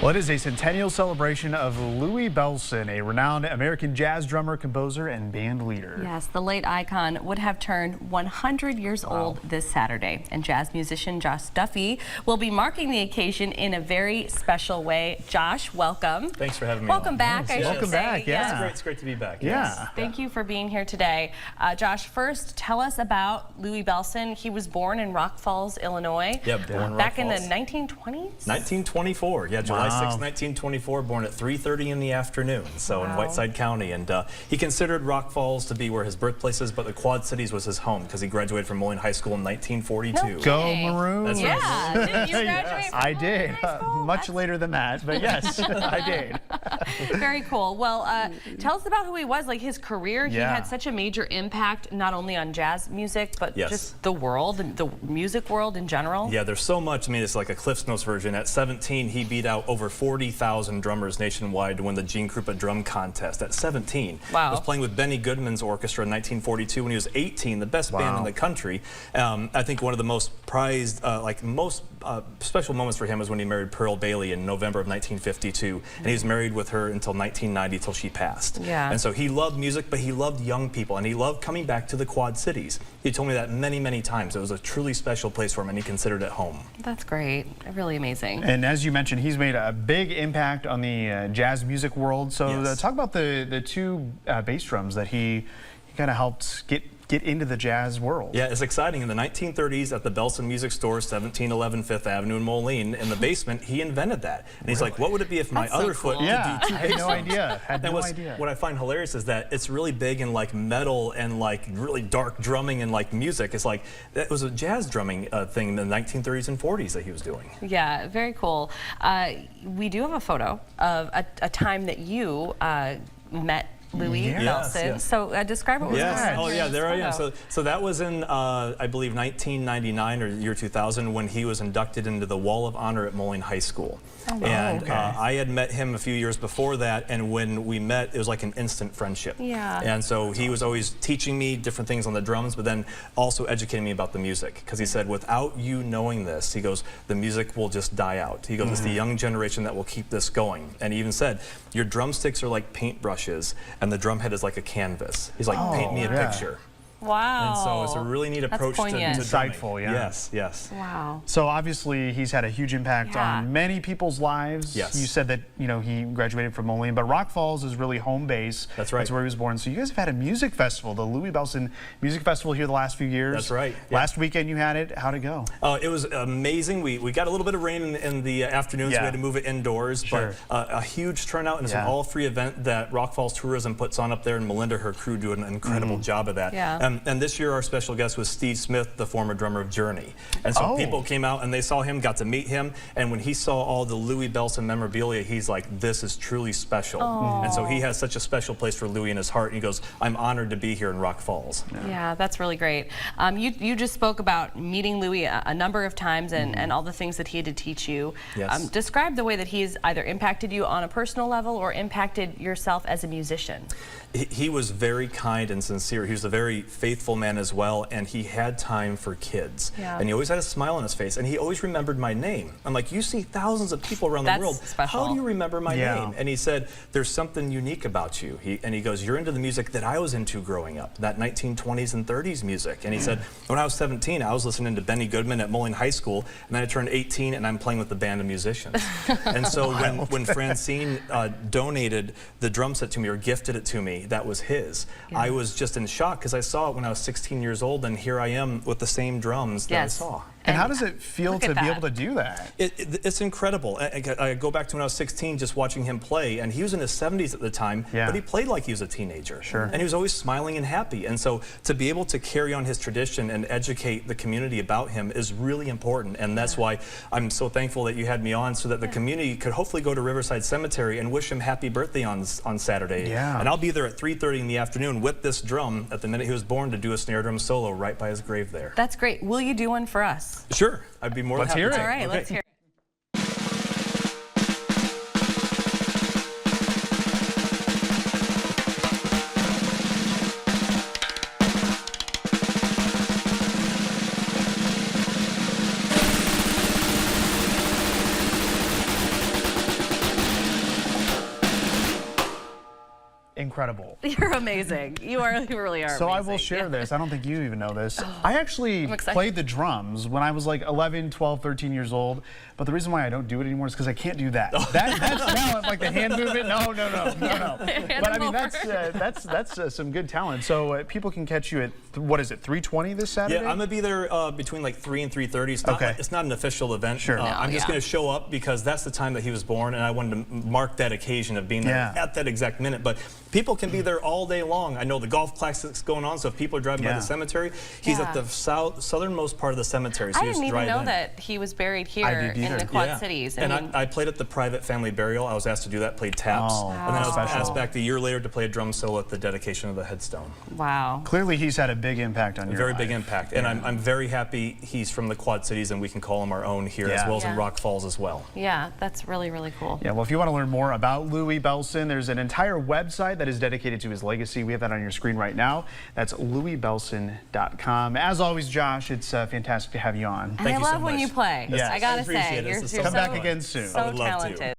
Well, it is a centennial celebration of Louie Bellson, a renowned American jazz drummer, composer, and band leader. Yes, the late icon would have turned 100 years old this Saturday, and jazz musician Josh Duffy will be marking the occasion in a very special way. Josh, welcome. Thanks for having me. Welcome back. Yes, welcome back. Yeah, It's great to be back. Yeah. Yes. Thank you for being here today. Josh, first tell us about Louie Bellson. He was born in Rock Falls, Illinois. Yeah, born in back Rock in the Falls. 1920s? 1924. Yeah, July 6, 1924, born at 3:30 in the afternoon, so in Whiteside County. And he considered Rock Falls to be where his birthplace is, but the Quad Cities was his home because he graduated from Moline High School in 1942. Go Maroons! That's right. Yeah, didn't you graduate from I Moline did. High School? Much later than that, but yes, I did. Very cool. Well, tell us about who he was, like his career. He Yeah. had such a major impact, not only on jazz music, but Yes. just the world, the music world in general. Yeah, there's so much. I mean, it's like a Cliff's Notes version. At 17, he beat out over 40,000 drummers nationwide to win the Gene Krupa Drum Contest. At 17, Wow. he was playing with Benny Goodman's orchestra in 1942. When he was 18, the best band in the country. I think one of the most prized, special moments for him was when he married Pearl Bailey in November of 1952, and he was married with her until 1990, till she passed. Yeah. And so he loved music, but he loved young people, and he loved coming back to the Quad Cities. He told me that many, many times. It was a truly special place for him, and he considered it home. That's great. Really amazing. And as you mentioned, he's made a big impact on the jazz music world. So Yes. talk about the two bass drums that he kind of helped get into the jazz world. Yeah, it's exciting. In the 1930s at the Bellson Music Store, 1711 Fifth Avenue in Moline, in the basement, he invented that. And he's like, what would it be if my That's so other cool. foot Yeah, could do two I had bass no drums? idea. Had And no idea. what I find hilarious is that it's really big in like metal and like really dark drumming and like music. It's like, that was a jazz drumming thing in the 1930s and 40s that he was doing. Yeah, very cool. We do have a photo of a time that you met Louie Yes, Bellson. yes. So describe what was Yes. going on Oh, here yeah, in there I this am. photo. So that was in, I believe, 1999 or year 2000 when he was inducted into the Wall of Honor at Moline High School. And okay. I had met him a few years before that, and when we met, it was like an instant friendship. Yeah. And so he was always teaching me different things on the drums, but then also educating me about the music. Because he said, without you knowing this, he goes, the music will just die out. He goes, it's the young generation that will keep this going. And he even said, your drumsticks are like paintbrushes, and the drum head is like a canvas. He's like, paint me a yeah. picture. Wow. And so it's a really neat approach to drumming. Insightful, yeah. Yes, yes. Wow. So obviously he's had a huge impact Yeah. on many people's lives. Yes. You said that, you know, he graduated from Moline, but Rock Falls is really home base. That's right. That's where he was born. So you guys have had a music festival, the Louie Bellson Music Festival here the last few years. That's right. Yeah. Last weekend you had it. How'd it go? It was amazing. We got a little bit of rain in the afternoon, so we had to move it indoors. Sure. But a huge turnout, and it's an all-free event that Rock Falls Tourism puts on up there, and Melinda, her crew, do an incredible job of that. Yeah. And this year our special guest was Steve Smith, the former drummer of Journey. And so people came out and they saw him, got to meet him, and when he saw all the Louie Bellson memorabilia, he's like, this is truly special. And so he has such a special place for Louie in his heart, and he goes, I'm honored to be here in Rock Falls. Yeah, that's really great. You just spoke about meeting Louie a number of times and all the things that he had to teach you. Yes. Describe the way that he's either impacted you on a personal level or impacted yourself as a musician. He was very kind and sincere. He was a very faithful man as well, and he had time for kids. Yeah. And he always had a smile on his face, and he always remembered my name. I'm like, you see thousands of people around the world. Special. How do you remember my name? And he said, there's something unique about you. And he goes, you're into the music that I was into growing up, that 1920s and 30s music. And he said, when I was 17, I was listening to Benny Goodman at Moline High School, and then I turned 18, and I'm playing with the band of musicians. And so when Francine donated the drum set to me, or gifted it to me, that was his. Yeah. I was just in shock because I saw it when I was 16 years old, and here I am with the same drums that I saw. And how does it feel to be able to do that? It's incredible. I go back to when I was 16, just watching him play, and he was in his 70s at the time, but he played like he was a teenager. Sure. And he was always smiling and happy. And so to be able to carry on his tradition and educate the community about him is really important. And that's why I'm so thankful that you had me on, so that the community could hopefully go to Riverside Cemetery and wish him happy birthday on Saturday. Yeah. And I'll be there at 3:30 in the afternoon with this drum at the minute he was born to do a snare drum solo right by his grave there. That's great. Will you do one for us? Sure, I'd be more than happy to. All right, let's hear it. incredible. You're amazing. You really are So amazing. I will share this. I don't think you even know this. I actually played the drums when I was like 11, 12, 13 years old. But the reason why I don't do it anymore is because I can't do that. That's talent, like the hand movement. No. But I mean, that's some good talent. So people can catch you at, what is it, 3:20 this Saturday? Yeah, I'm gonna be there between like 3 and 3:30. It's not an official event. Sure. I'm just gonna show up because that's the time that he was born, and I wanted to mark that occasion of being there at that exact minute. But people can be there all day long. I know the golf classic's going on, so if people are driving by the cemetery, he's at the southernmost part of the cemetery. So I didn't even know that he was buried here in the Quad Cities. And I played at the private family burial. I was asked to do that, played taps. And then I was asked back a year later to play a drum solo at the dedication of the headstone. Wow. Clearly he's had a big impact on your life. Very big impact. And I'm very happy he's from the Quad Cities and we can call him our own here as well as in Rock Falls as well. Yeah, that's really, really cool. Yeah, well, if you want to learn more about Louie Bellson, there's an entire website that is dedicated to his legacy. We have that on your screen right now. That's louiebellson.com. As always, Josh, it's fantastic to have you on. And I love when you play. Yes. I gotta say, you're Come back again soon. So talented.